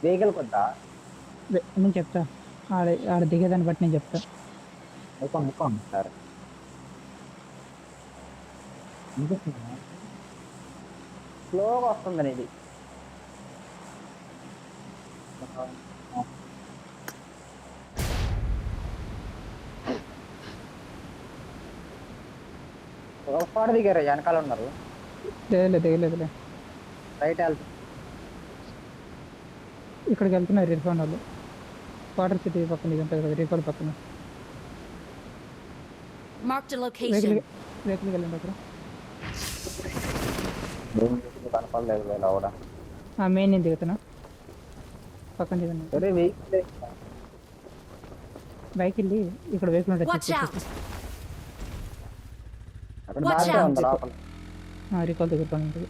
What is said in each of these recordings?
Vehicle కొద్దా నేను చెప్తా. ఆడ ఆడ దిగేదాన్ని బట్టి నేను చెప్తా. ముఖం ముఖం సరే. వినిపిస్తుందా? స్లోగా వస్తుంది ఇది. ఒక స్పాట్ దిగారు, వెనకాల ఉన్నారు. దిగలేదులే. రైట్ వెళ్తారు. ఇక్కడికి వెళ్తున్నారు ఇర్ఫాన్ వాళ్ళు. వాటర్ సిటీ పక్కన ఇది ఉంటుంది కదా, రీఫాల్ పక్కన. Marked a vehicle location. వెహికల్కి వెళ్ళండి అక్కడ. కనపడలేదు ఇలా కూడా. మెయిన్ నేను దిగుతున్నా, పక్కన దిగండి. సరే వెహికల్ బైక్ వెళ్ళి ఇక్కడ వెహికల్ Watch ఉంటుంది. out! అక్కడ Watch దాచే out. ఉంది లోపల. రీకాల్ దగ్గర పని ఉంటుంది.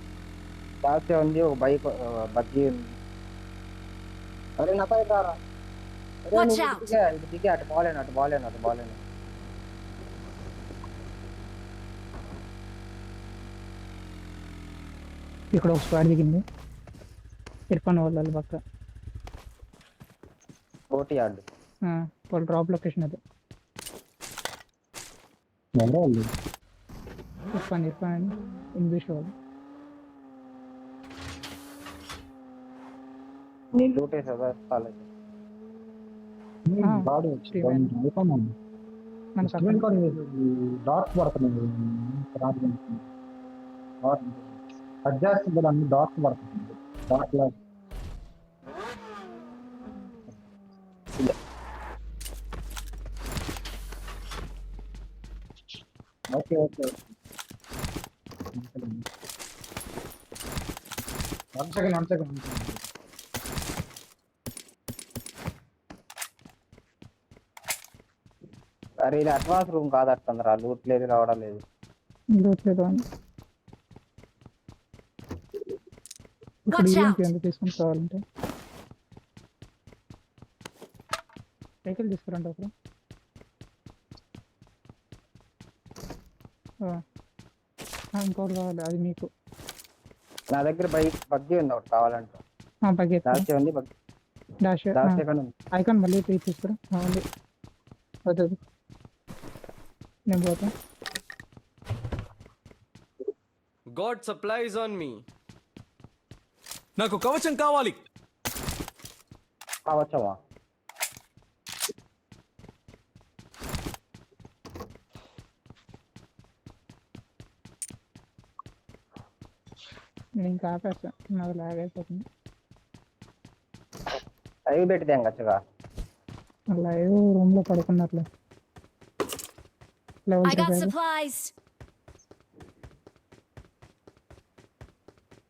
దాచే ఉంది, ఒక బైక్ బగ్గి ఉంది. అరే నా పైకి రారా. అరే Watch నువ్వు out. ఇటు దిగే అటు బాలేను. ఇక్కడ ఒక స్క్వాడ్ దిగింది, ఇర్ఫాన్ వాళ్ళ పక్క. కోటి ఆడు. వాళ్ళ డ్రాప్ లొకేషన్ అది. ఎవరో వాళ్ళు ఇర్ఫాన్ అని ఇంగ్లీష్ వాళ్ళు. నేను లూటేసా కాలేజ్. Body free man. మన స్క్రీన్ పక్కన డాట్స్ పడుతున్నాయి. అడ్జస్ట్ కూడా అన్ని డాట్స్ పడుతుంది. డాట్ లా ఓకే వన్ సెకండ్ అరే ఇది అడ్వాన్స్ రూమ్ కాదు, అట్టుందిరా. లూట్ లేదు, రావడం లేదు. లేదు అని ఇక్కడ Watch ఈవెంట్ out. ఎందుకు తీసుకొని కావాలంటే సైకిల్ తీసుకురండి అప్పుడు. ఇంకోటి కావాలి, అది మీకు. నా దగ్గర బగ్గి ఉంది ఒకటి కావాలంటే. బగ్గెట్ దాచే ఉంది, డాష్ దాచే కానీ ఉంది. ఐకాన్ మళ్ళీ తీసుకురా. ఉంది వద్దు, నేను పోతా. God supplies on me. నాకు కవచం కావాలి. కావచ్చవా? నేను ఇంకా ఆపేస్తా, నాకు లాగ్ అయిపోతుంది. అవి పెట్టి తెంగచ్చుగా. లైవ్ రూమ్ లో పడుకున్నట్లే. Level I got supplies.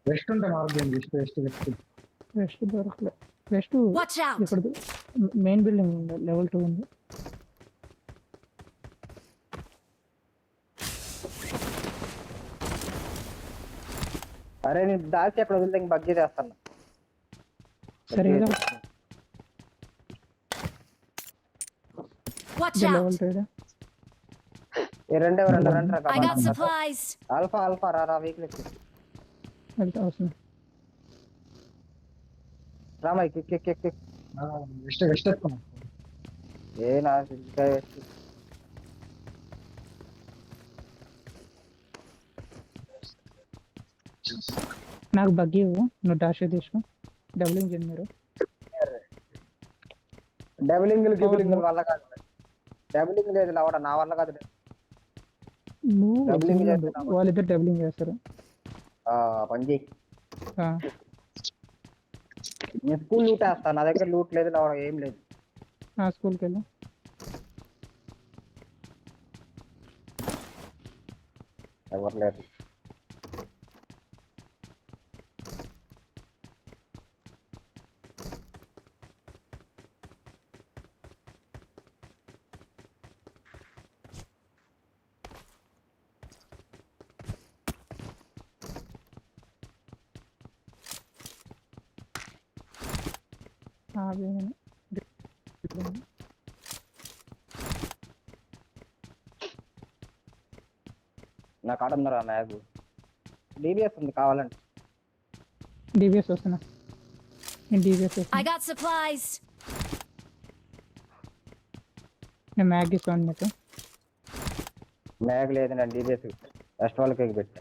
Vest ఉంటాం ఆరోగ్యం. వెస్ట్ వెస్ట్ దొరకలే. Vest Watch out. ఇక్కడ మెయిన్ బిల్డింగ్ ఉంది, లెవెల్ 2 ఉంది. అరే నేను దాచి అక్కడ వదిలితే ఇంక బగ్గి చేస్తాను. సరిగా Watch లెవెల్ out. 2 రెండు I got supplies. ఆల్ఫా రా వీక్లీ వెళ్తా వస్తుంది. రామా కిక్ వెస్ట్ ఎక్కున్నాం. ఏ నా నాకు బగ్గి ఇవ్వు, నువ్వు డాష్ తీసుకో. డబుల్ ఇంజిన్ మీరు. డబులింగ్ వల్ల కాదు. డబులింగ్ లేదు లావడ, నా వల్ల కాదు. నువ్వు డబులింగ్ single చేస్తున్నావా? ఉండు. వాళ్ళిద్దరు డబులింగ్ చేస్తారు. పంజీ ఆ, నేను స్కూల్ లూట్ వేస్తా. నా దగ్గర లూట్ లేదు, లావడ ఏం లేదు. స్కూల్కి వెళ్ళు. ఎవరు లేదు. నా కాడ ఉందరా మ్యాగ్. డిబిఎస్ ఉంది కావాలంటే. డిబిఎస్ వస్తున్నా. నేను డీబీఎస్ I got supplies. నేను మ్యాగ్ ఇస్తాను మీకు. మ్యాగ్ లేదు, నేను డీబీఎస్ ఫస్ట్ వాళ్ళకి పెట్టా.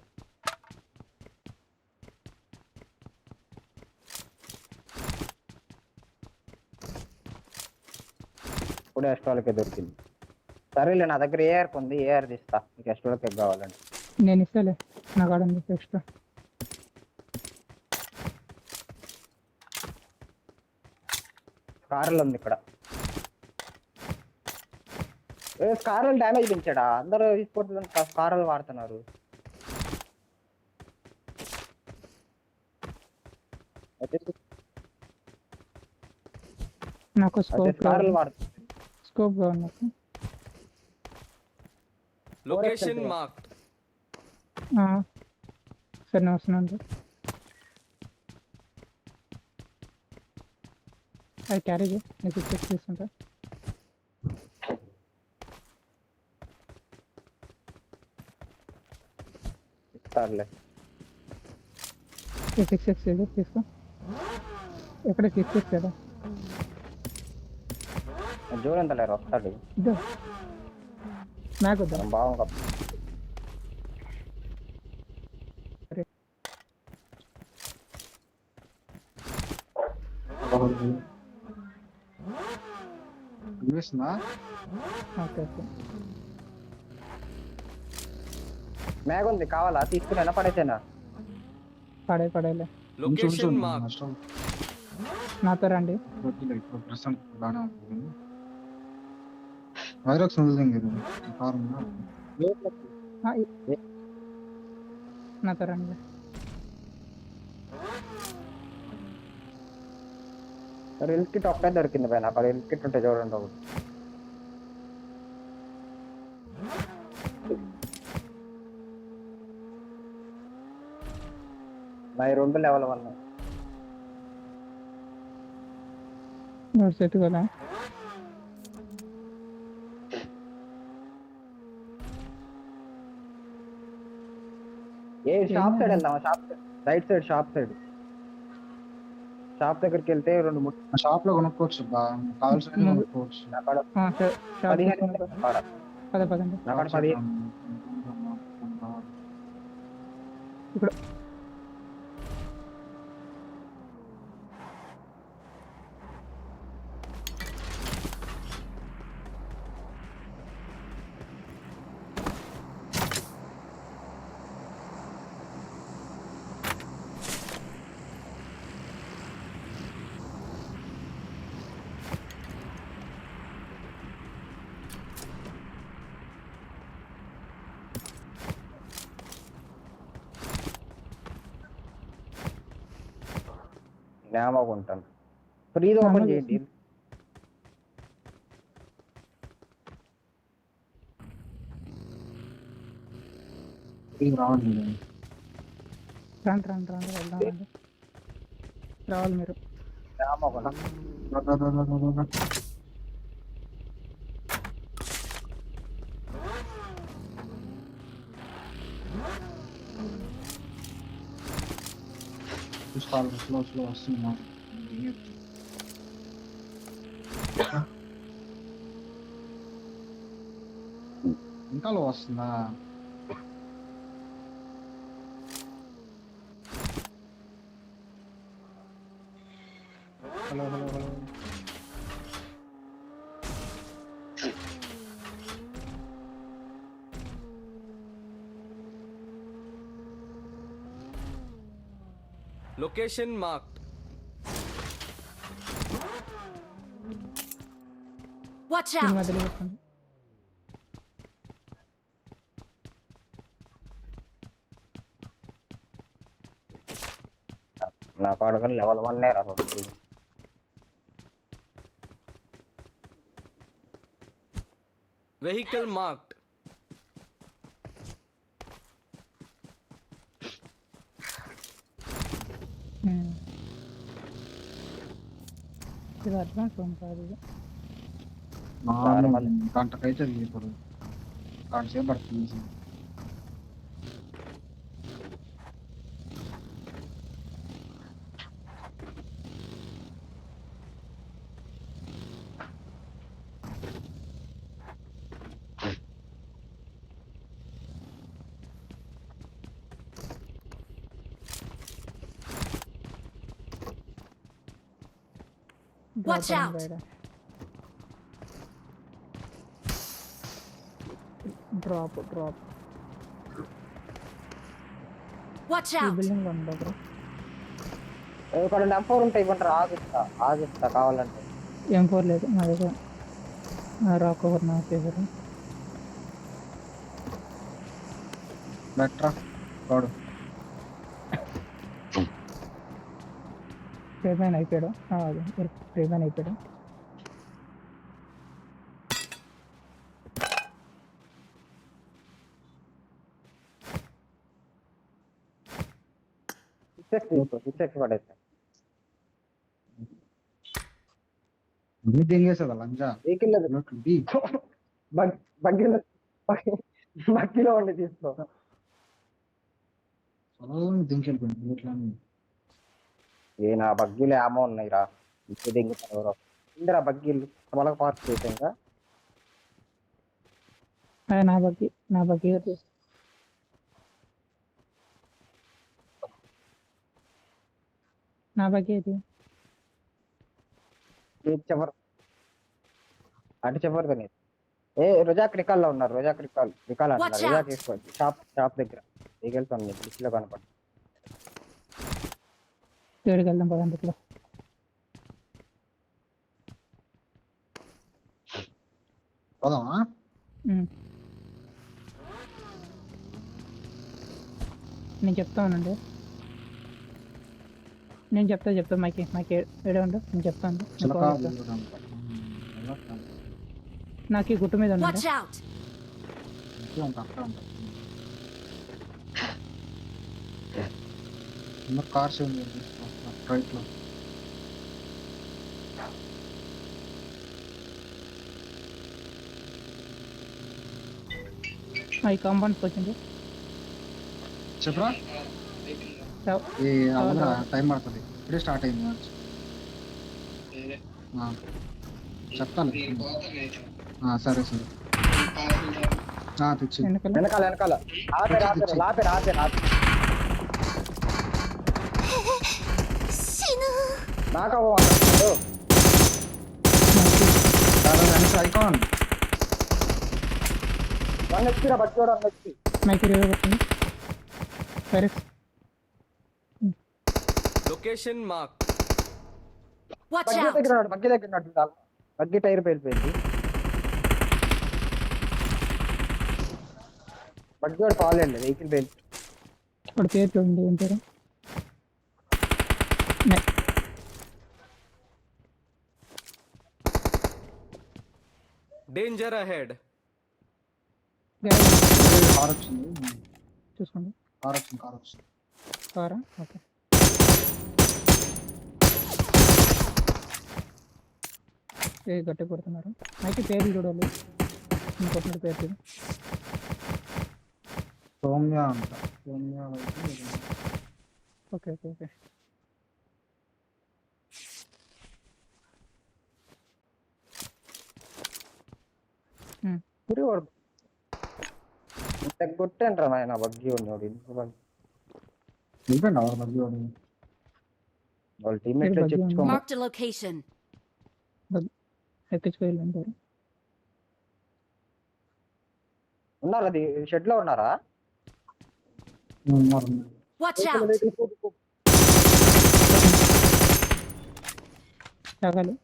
ఇప్పుడు ఫస్ట్ వాళ్ళకే దొరికింది. సరేలే, నా దగ్గర ఏఆర్ ఉంది, ఏఆర్ తీస్తా మీకు ఫస్ట్ వాళ్ళకి కావాలండి. నేను ఇస్తాలే, నా కాడ ఉంది ఎక్స్ట్రా. కార్లు ఉంది ఇక్కడ. కార్లు డ్యామేజ్ పెంచాడా? అందరూ తీసుకుంటున్న కార్లు వాడుతున్నారు. నాకు స్కోప్ కార్లు వాడుతున్నారు. స్కోప్ కావాలి నాకు. Location marked. సరే నేను వస్తున్నాను. అది క్యారీ చేయి, నేను చెక్ తీసుకుంటా. సర్లే, 6 తీసుకో. ఎక్కడ 6 కదా జోరంత లేరు వస్తాడు. ఇద్దో మ్యాగ్ వద్దా? బాగుంది. చూపిస్తుందా? Okay okay. మ్యాగ్ ఉంది, కావాలా? తీసుకున్నా పడేసేనా? పడేలే. Location marked. నాతో రండి. ఇప్పుడు ప్రస్తుతం బాగానే ఉంటుంది. వైరక్స్ ఉంది కారు ఉందా? నాతో రండి. రిల్ కిట్ ఒక్కటే దొరికింది పైన. అక్కడ రిల్ కిట్ ఉంటే చూడండి ఒకటి. నా 2 లెవెల్ 1. సెట్ కదా. ఏ షాప్ సైడ్ వెళ్దామా? రైట్ సైడ్, షాప్ దగ్గరికి వెళ్తే 2 షాప్ లో కొనుక్కోవచ్చు, కావాల్సిన కొనుక్కోవచ్చు. అక్కడ షాప్ 15 పదండి. అక్కడ 10 ఇక్కడ జ్ఞాపకం ఉంటాను. ఫ్రీగా ఓపెన్ చేయండి. రావాలి రండి వెళ్దాం రండి. రావాలి మీరు. జ్ఞాపకం చూసుకోవాలి. స్లో వస్తుంది. ఇంకా లో వస్తుందా? హలో. Location marked. Watch దీని out. మధ్యలో వస్తుంది. నా కాడ లెవెల్ 1 రాదు. Vehicle marked. ఇది అడ్వాన్స్ ఫోన్ కాదు ఇది. గంటకైతే ఇప్పుడు గంట సేపు పడుతుంది. Watch out! డ్రాప్ Watch ఈ out! బిల్డింగ్ లో ఉంది బ్రో. ఇక్కడ నెంబర్ ఉంటాయి ఇవ్వండి ఆగిస్తా కావాలంటే. M4 లేదు నా దగ్గర. రాక్ ఓవర్ నా ఫేవర్. బెట్రా వాడు రేమైన్ అయిపోయాడు. రేమైన్ అయిపోయాడు. సిక్స్ పడేస్తా. అన్ని దింగేసేదా లంజా వెహికల్ బగ్గీలో బగ్గీలో ఉండి తీసుకో. దింకెళ్ళిపోయింది ఇట్లా ఏ నా బగ్గీలో ఏమో ఉన్నాయి రా. ఇంటి దింగుతారు ఎవరో ఇందిరా బగ్గీలు వాళ్ళకి పార్క్ చేసాక నా బగ్గి ఇది చెప్పరు అటు చెప్పరు కానీ రోజాక్ రికాల్లో ఉన్నారు. రోజాక్ రికాల్ అంటున్నారు. Watch రోజా out. తీసుకోండి షాప్ దగ్గర దిగెళ్తాను లిస్ట్లో కనపడి. ఏడుకి వెళ్దాం పదండి ఇట్లా. పోదామా? నేను చెప్తానండి. నేను చెప్తా మైకి ఏడే ఉండు. నేను చెప్తాను. నాకు ఈ గుట్టు మీద ఉండండి. Watch out! కార్స్ రైట్ లో ఈ కాంపౌండ్కి వచ్చింది. చెప్పరా ఈ అవసరం టైం పడుతుంది. ఇప్పుడే స్టార్ట్ అయింది మ్యాచ్. చెప్తాను. సరే తెచ్చి వెనకాల ఆపేరు ఐకాన్ మైకి రివ్యూ వచ్చింది. సరే Location marked. Watch out! Buggy దగ్గర బగ్గి టైర్ పేలిపోయింది. బగ్గి వాడు కావాలండి వెహికల్ పేలి. ఇప్పుడు పేరు చూడండి. ఏం పేరు? Danger ahead. కార్ వచ్చింది. చూసుకోండి. కార్ వచ్చింది. కారా? ఓకే. గట్టి కొడుతున్నారు. అయితే పేర్లు చూడాలి. కొట్టిన పేరు చూడు. సౌమ్య అంట. ఓకే. కొట్టంటారా నాయన బగ్గి ఉన్నాడు. వాళ్ళ టీమ్మేట్ చెప్పుకోమా. Marked a location. ఎక్కించుకోవాలి. ఉన్నారు అది షెడ్ లో ఉన్నారా? Watch out! తాగాలి.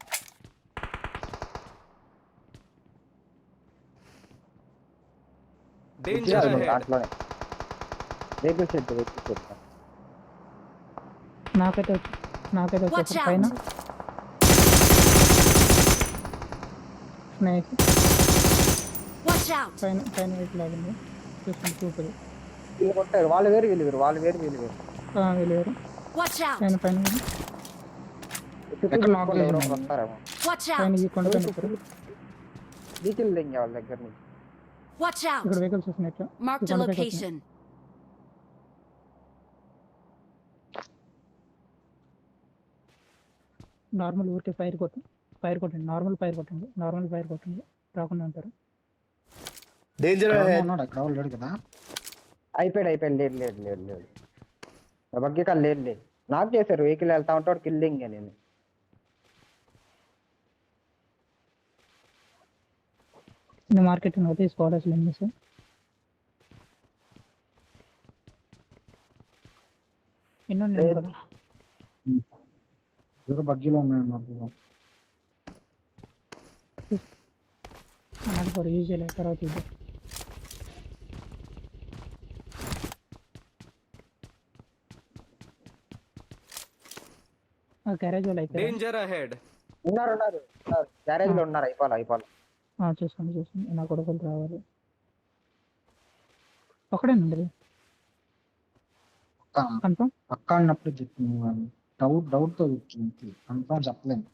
Danger ahead. దాంట్లోనే వెహికల్ షెడ్ నాకైతే Watch వచ్చి out. పైన స్నేక్ Watch out! పైన వైపు లాగింది. చూసుకుంటే సూపర్. వీళ్ళు కొట్టారు. వాళ్ళు వేరు వీళ్ళు వేరు. వెళ్ళారు. Watch out! పైన వస్తారేమో. Watch పైన out! ఈ కొండ పైన ఉంటారు. డీటెయిల్ దింగే వాళ్ళ దగ్గర నుంచి. Watch out! ఇక్కడ వెహికల్స్ వస్తున్నాయి. Marked a location. నార్మల్ ఊరికే ఫైర్ కొట్టండి. నార్మల్ ఫైర్ కొట్టండి. రాకుండా ఉంటారు. ఉన్నాడు అక్కడ లేడు కదా. అయిపోయాడు. లేడు బగ్గి కాదు. లేదు నాకు చేశారు. వెహికల్ వెళ్తా ఉంటాడు. కిల్లింగ్ నేను இந்த మార్కెట్ అయితే స్క్వాడ్ అసలు ఏం చేస్తారు ఎన్నో నేను లేదు. కదా ఎవరు బగ్గీలో ఉన్నాయి నాకు. నాకు ఫర్ యూజ్ చేయలేదు తర్వాత ఇది ఆ క్యారేజ్ వాళ్ళు అయితే Danger ahead. ఉన్నారు గ్యారేజ్ లో ఉన్నారు. అయిపోవాలి చూసుకోండి నా కొడుకులు రావాలి ఒకడేనండి కన్ఫర్మ్ పక్క అన్నప్పుడు చెప్తున్నాను. డౌట్ తో చెప్తుంది కన్ఫర్మ్ చెప్పలేను.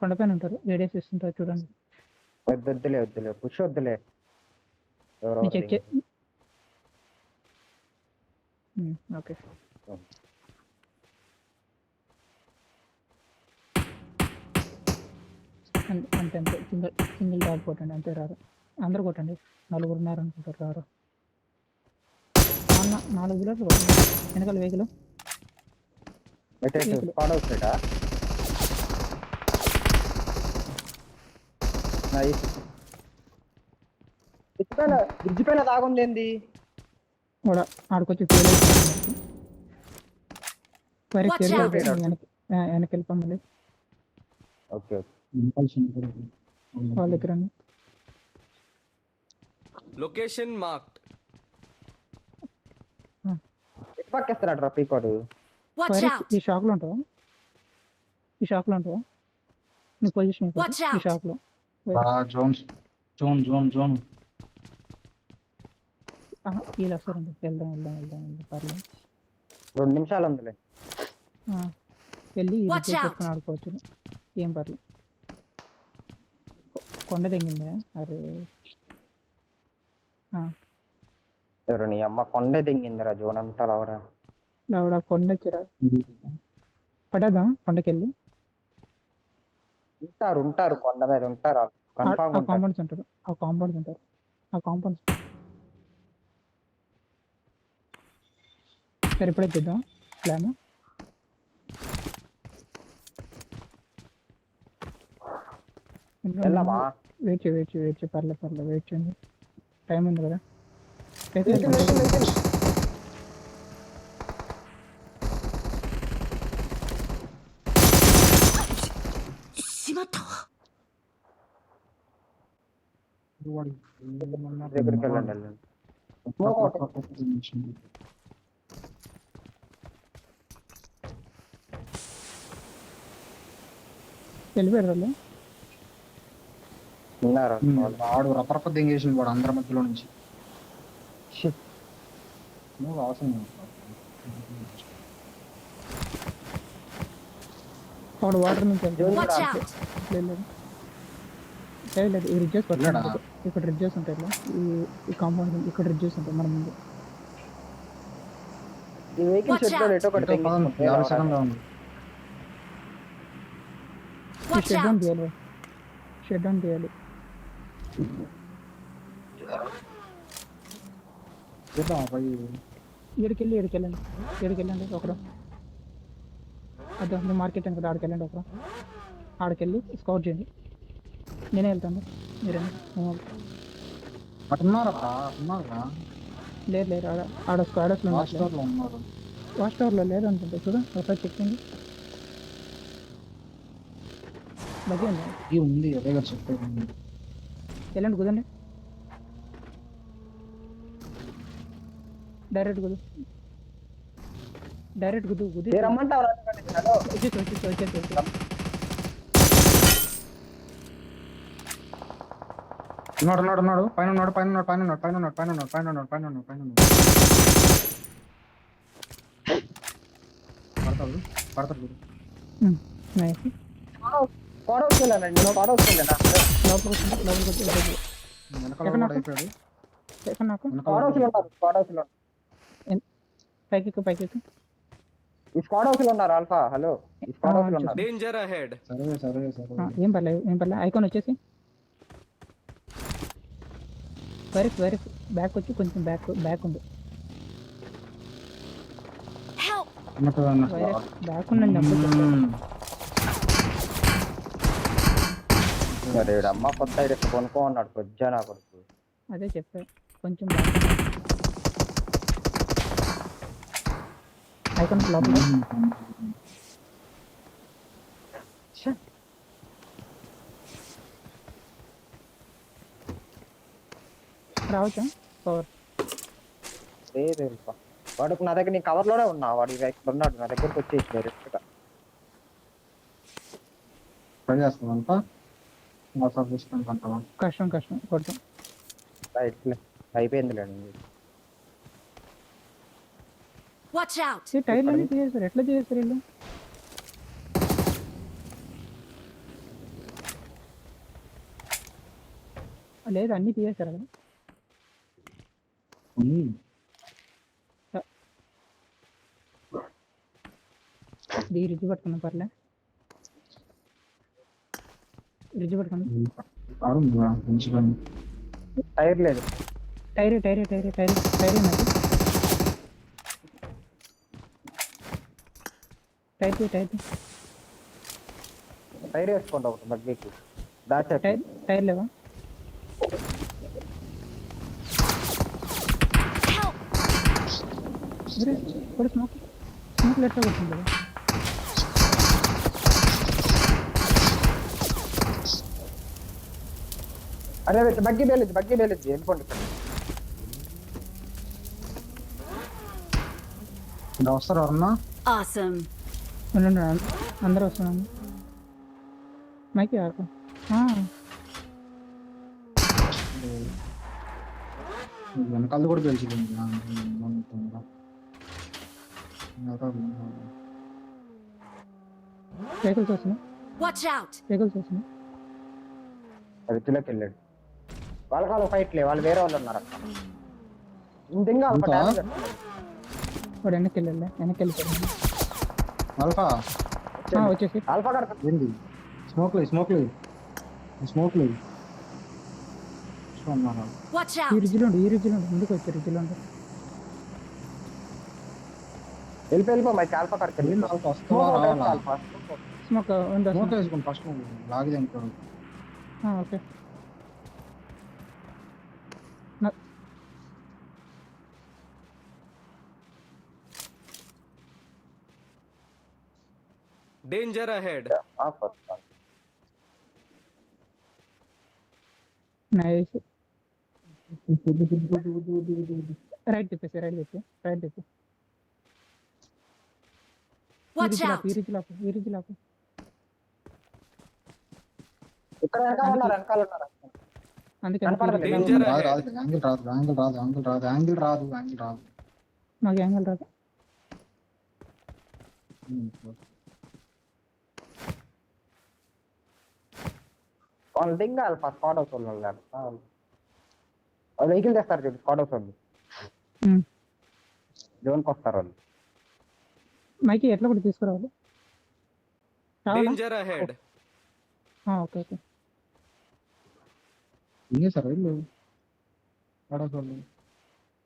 కొండపైన ఉంటారు రేడియస్ ఇస్తుంటారు చూడండి వద్దులే పుష్ వద్దులే. ఎవరో నేను చెక్ చే ఓకే అంతే సింగిల్ డాగ్ కొట్టండి అంతే రారు అందరు కొట్టండి నలుగురు ఉన్నారు అనుకుంటారు రారు 4 బుల్లెట్లు కొట్టండి వెనకాల వెహికల్ స్క్వాడ్ అవుతాడా? బ్రిడ్జ్ పైన దాగుంది ఏంది? కూడా ఆడికొచ్చి ఫెయిల్ అయిపోయింది Watch out. వెనక్కి వెళ్ళిపోండి ఓకే వాళ్ళ దగ్గర Location marked. ఎటు పక్కేస్తాడు రా పీకోడు? Watch out! ఈ షాప్ లో ఉంటావా నీ పొజిషన్ Watch ఈ out. షాప్ లో జోన్ వీళ్ళు వస్తారండి వెళ్దాం పర్లేదు 2 నిమిషాలు ఉందిలే. వెళ్ళి Watch out. పెట్టుకుని ఆడుకోవచ్చు ఏం పర్లేదు కొండ తెగిందా అరే ఎవరు నీ అమ్మ కొండే దింగిందిరా జోన్ అంతా లావరా. ఆవిడ కొండ వచ్చిరా పడదా కొండకెళ్ళి ఉంటారు కొండ మీద ఉంటారు కన్ఫామ్ ఉంటారు. కాంపౌండ్స్ ఉంటారు ఆ కాంపౌండ్స్ సరే ఇప్పుడే చేద్దాం ప్లాన్ వెళ్ళమా? వెయిట్ చేయి పర్లేదు వెయిట్ చేయండి టైం ఉంది కదా దగ్గరికి వెళ్ళండి. వెళ్ళిపోయారు వాళ్ళు ఉన్నారు వాడు రపరప దింగేసింది వాడు అందరి మధ్యలో నుంచి. నువ్వు అవసరం లేదు. వాడు వాటర్ నుంచి Watch out! లేదు ఈ రిడ్జెస్ వెళ్ళాడా? ఇక్కడ రిడ్జెస్ ఉంటాయి ఇలా. ఈ కాంపౌండ్ ఇక్కడ రిడ్జెస్ ఉంటాయి మన ముందు ఈ వెహికల్ Watch షెడ్ లో ఎటో ఒకటి ఇంకా పదం 50 సెకండ్లో ఉంది. Watch shed down out! తీయాలి చూద్దాం పోయి. ఏడికెళ్ళండి ఒకరు అదే మీ మార్కెట్ అని కదా ఆడికెళ్ళండి ఒకరు ఆడికెళ్ళి స్కౌట్ చేయండి నేనే వెళ్తాను మీరేనా అటు ఉన్నారా? లేరు ఆడ స్క్వాడర్స్లో హాస్టల్లో ఉన్నారు. వాచ్ టవర్లో లేదు అనుకుంటా చూడ ఒకసారి చెక్ చేయండి బగ్గి ఉంది ఈ ఉంది అదే కదా చెప్పేది. వెళ్ళండి కుదండి డైరెక్ట్ కుదు రమ్మంటావు వచ్చేసి ఉన్నాడు పైన పడతాడు. నైస్ లోపలికి వెళ్ళండి. లోపలికి వచ్చి వెనకాల కూడా అయిపోయాడు. ఎక్కడ నాకు స్క్వాడ్ హౌస్ లో ఉన్నారు. పైకి ఈ స్క్వాడ్ హౌస్ లో ఉన్నారు ఆల్ఫా. హలో ఈ స్క్వాడ్ హౌస్ లో ఉన్నారు. Danger ahead. సరే ఏం పర్లేదు ఐకాన్ వచ్చేసి వైరస్ బ్యాక్ వచ్చి కొంచెం బ్యాక్ ఉంది Help! వైరస్ బ్యాక్ ఉందండి అప్పుడు మరి అమ్మ కొత్త ఐడి కొనుక్కో అన్నాడు కొద్దిగా నా కొడుకు. అదే చెప్పా కొంచెం ఐకాన్ లోపల రావచ్చా పవర్ లేదు వెళ్ళిపో. వాడుకు నా దగ్గర నీ కవర్ లోనే ఉన్నా, వాడు ఇక్కడ ఉన్నాడు నా దగ్గరకు వచ్చేసి డైరెక్ట్ గా. ట్రై చేస్తామంతా మోసాలు తీసుకుంటాం. కష్టం కొట్టం. రైట్ అయిపోయిందిలేండి. Watch out! ఈ టైర్లు అన్ని తీసేస్తారు, ఎట్లా తీసేస్తారు వీళ్ళు? లేదు అన్ని తీసేస్తారు కదా. ఇది రిజ్ పట్టుకున్నా పర్లే, రిజ్ పట్టుకున్నా. టైర్ లేదు. టైర్ నాకు టైర్ టైర్ వేసుకోండి ఒకటి బగ్గీకి. దాచే టైర్ లేవా? Help! ఇప్పుడు స్మోక్ ఎట్లా కొట్టింది కదా. అరే బగ్గీ వేలేదు వెళ్ళిపోండి ఇక్కడ. వస్తారు ఎవరన్నా? Awesome! ఉండండి, అందరూ వస్తున్నాను. మైకి ఆకు. వెనకాల కూడా తెలిసింది. వెహికల్స్ వస్తున్నాయి, Watch out! వెహికల్స్ వస్తున్నాయి. అది పిల్లకి వెళ్ళాడు. వాళ్ళ ఫైట్ లే, వాళ్ళు వేరే వాళ్ళు ఉన్నారు అక్కడ. ఇంకా వాడు వెనక్కి వెళ్ళిపోయాడు. ఆల్ఫా వచ్చేసి ఆల్ఫా కడక ఏంది? స్మోక్ లేదు Watch ఈ out! రిజ్లో ముందుకు వచ్చి రిజ్లో ఉండు. వెళ్ళిపో మైక్. ఆల్ఫా కడక ఆల్ఫా స్మోక్ ఉందా? స్మోక్ వేసుకోండి ఫస్ట్. లాగి అనుకో. Okay. Danger ahead. Nice. Right తిప్పేసి Watch out! ఈ రిజ్ లాపు. ఇక్కడ వెనకాల ఉన్నారు అందుకే కనపడలేదు. Danger రాదు ahead. యాంగిల్ రాదు. నాకు యాంగిల్ రాదు. వాళ్ళు దింగా ఆల్ఫా స్క్వాడ్ హౌస్ వాళ్ళు వెహికల్ తెస్తారు చూడు. స్క్వాడ్ హౌస్ వాళ్ళు జోన్కి వస్తారు వాళ్ళు. మైకి ఎట్లా కూడా తీసుకురావాలి? Danger ahead. ఓకే. సార్ వెళ్ళు.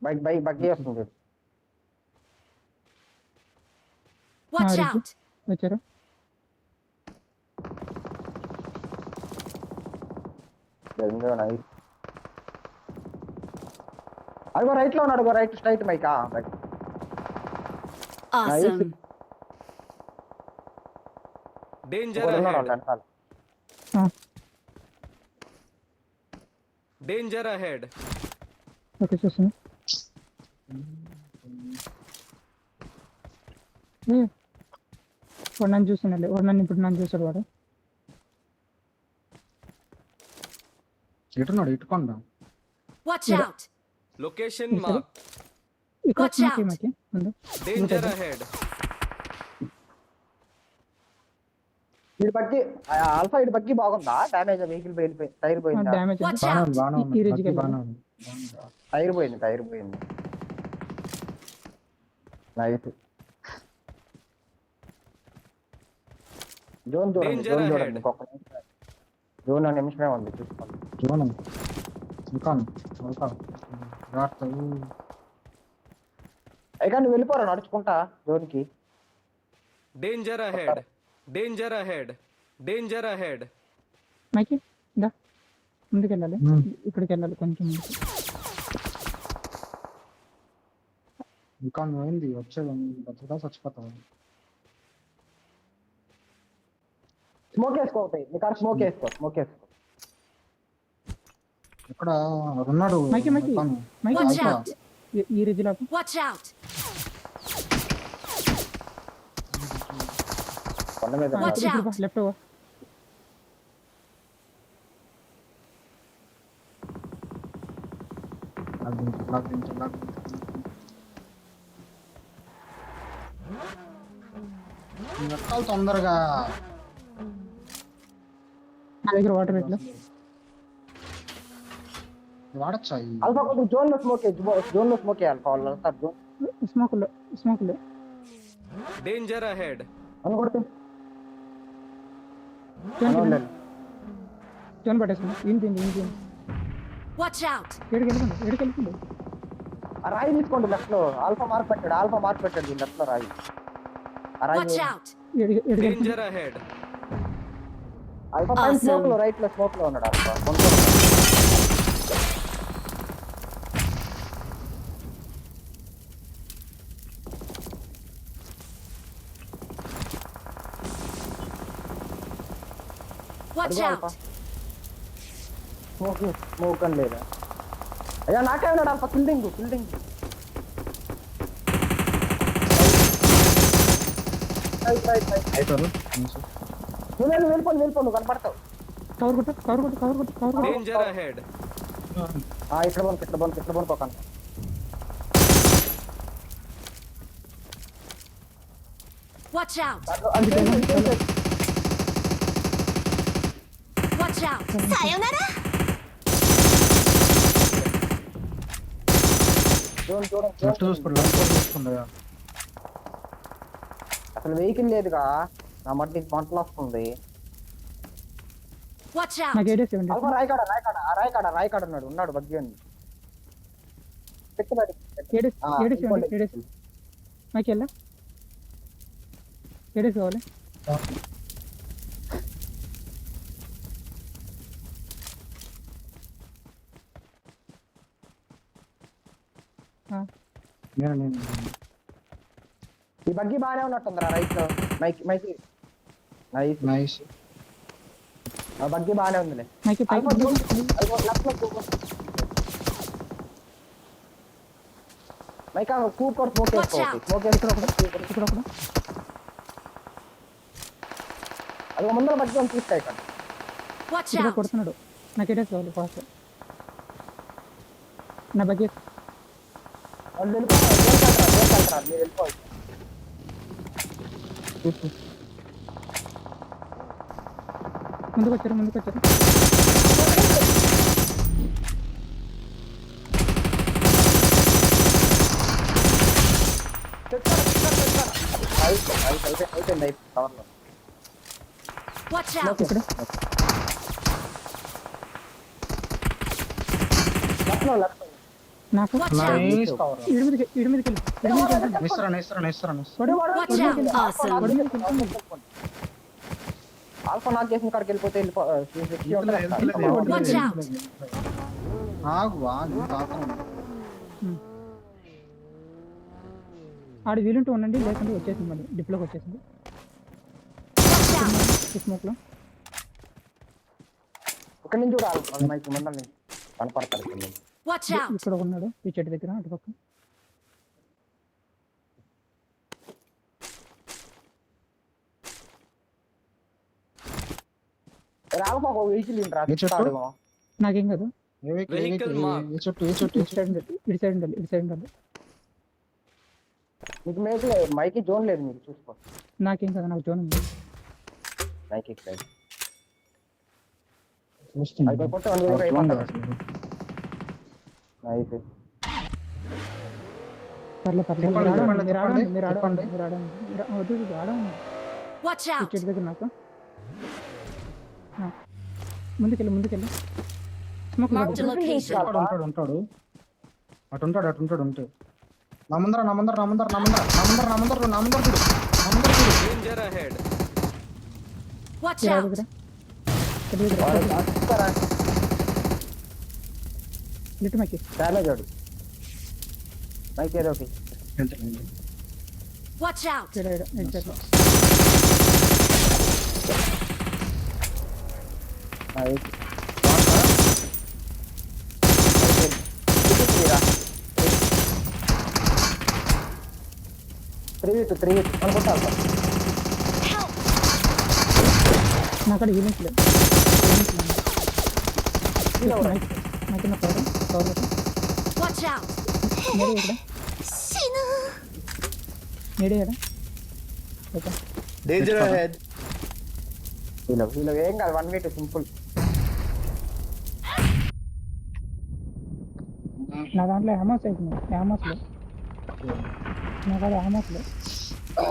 బైక్ బగ్గీ వస్తుంది చూడు. Watch out! వచ్చారు. అదిగో రైట్ లో ఉన్నాడు. Right straight mike. Awesome! Danger ఉన్నాడు ahead. వెనకాల. Danger ahead. ఓకే చూస్తున్నా. వాడు నన్ను చూస్తున్నాడు. ఇప్పుడు నన్ను చూసాడు వాడు. ఎటున్నాడు? ఇటుకోండా. Watch out! Location marked. ఇక్కడ Watch out. మైకి ముందు. Danger ahead. ఇటు బగ్గి ఆల్ఫా ఇటు బగ్గి బాగుందా? డ్యామేజ్ వెహికల్ వెళ్ళిపోయింది. టైర్ పోయిందా? డ్యామేజ్ Watch బాగానే out! ఉంది, బాగానే ఉంది. ఈ రేంజ్కి బగ్గి బాగానే ఉంది. టైర్ పోయింది. నైస్. జోన్ Danger చూడండి. ahead. ఇంకొక జోన్ నిమిషమే ఉంది చూసుకోండి. జోనం ఇంకా అయితే నువ్వు వెళ్ళిపోరా నడుచుకుంటా జోన్కి. Danger ahead. Danger ahead. Danger ahead. మైకి దా ముందుకు వెళ్ళాలి. ఉమ్. ఇక్కడికి వెళ్ళాలి కొంచెం ముందుకు. ఇంకా నువ్వేంది వచ్చేది బతుకుతా చచ్చిపోతావు. స్మోక్ వేసుకోతాయి నీ కాడ స్మోక్ వేసుకో. ఇక్కడ ఉన్నాడు మైకి మైకి మొత్తం. మైకి Watch ఆల్ఫా. out! ఈ రిజిలో Watch out! కొండ మీద Watch out. లెఫ్ట్ ఎక్కాలి తొందరగా. నా దగ్గర వాటర్ ఎట్లా వాడచ్చా ఈ అల్ఫా కొంచెం జోన్ లో స్మోక్ వేయాలి వాళ్ళు వస్తారు జోన్ స్మోకులు Danger ahead. అని కొడితే జోన్ పట్టేసుకున్నా. ఏంటి Watch out! ఏడుకి వెళ్ళిపోండి. ఆ రాయి తీసుకోండి లెఫ్ట్ లో. ఆల్ఫా మార్క్ పెట్టాడు దీని లెఫ్ట్ లో రాయి. ఆ రాయి Watch out! Danger ahead. Alpha పైన Awesome. స్మోక్ లో రైట్ లో స్మోక్ లో ఉన్నాడు ఆల్ఫా. Watch out! స్మోక్ అని లేదా? అయ్యా నాకే ఉన్నాడు ఆల్ఫా. ఫీల్డింగ్ అయిపోయారు. నువ్వు వెళ్ళిపోను నువ్వు కనపడతావు. కవర్ కొట్టు Danger ahead. ఇట్లా పోకండి. Watch out! Watch out! Sayonara! Left చూసుకోండి. అసలు వెహికల్ లేదుగా. నా మట్టి మంటలు వస్తుంది. Watch out! నాకు ఏడేసి ఇవ్వండి. అల్ఫా రాయకాడ ఉన్నాడు బగ్గి అని ఏడేసి మాకు వెళ్ళా ఏడేసి కావాలి. నేను ఈ బగ్గి బాగానే ఉన్నట్టుందిరా రైట్ లో. మైకి నైస్. ఆ బగ్గి బాగానే ఉందిలే. మాకు అల్ఫా జోన్ లెఫ్ట్ లో మైకా కూపర్ స్మోక్ వేసుకోవచ్చు. ఇక్కడ ఒకడు అది ముందర బగ్గి అని తీస్తాయి ఇక్కడ. Watch ఇక్కడ out! కొడుతున్నాడు. నాకు ఏడేసి కావాలి ఫాస్ట్. నా బకెట్ వాళ్ళు వెళ్ళిపోవాలి. మీరు వెళ్ళిపోవాలి. ముందుకు వచ్చారు. అయిపోయింది కవర్లో. Watch out! ఇక్కడ లెఫ్ట్ నాకు Watch out! Nice cover. ఇడి మీదకి నిස්සరా. Watch out! Awesome! Alpha knock చేసిన కాడికి వెళ్ళిపోతే Watch out! ఆగు ఆడు వీలుంటూ ఉండండి, లేకుంటే వచ్చేసింది మళ్ళీ డిప్లోకి వచ్చేసింది. Watch out! స్మోక్ లో ఇక్కడ నుంచి కూడా ఆల్ఫా మైక్ ముందర కనపడతారు. Watch out! ఇక్కడ ఉన్నాడు ఈ చెట్టు దగ్గర అటుపక్క. ఆల్ఫా ఒక వెహికల్ నాకేం కాదు. Vehicle mark. ఇటు సైడ్ ఉండాలి. మీకు మైకి జోన్ లేదు. మీకు చూసుకో. నాకేం కాదు, నాకు జోన్ ఉంది. మైకి సైడ్ చూస్తున్నా. అది కొట్టే వన్ అయిపోతారు. పర్లేదు. చెప్పండి. మీరు ఆడండి. Watch ఈ out! చెట్టు దగ్గర నాకు ముందుకెళ్ళి స్మోక్ Marked a location. ఉంటాడు. అటుంటాడు. నా ముందర చూడు. Danger ahead. Watch out! లిట్ మకి డ్యామేజ్ వాడు మైక్ ఏదో ఒకటి Watch out! ఎగ్జాక్ట్లీ త్రీ అనుకుంటా Help! నా అక్కడ హీలింగ్స్ లేదు నాకు నా పవర్ Watch out! నేడే ఇక్కడ నేడే కదా ఓకే Danger ahead. వీళ్ళు ఏం కాదు 1v2 సింపుల్. నా దాంట్లో హ్యామర్స్ అయిపోయింది హ్యామర్స్లో నాకు అది హ్యామర్స్లో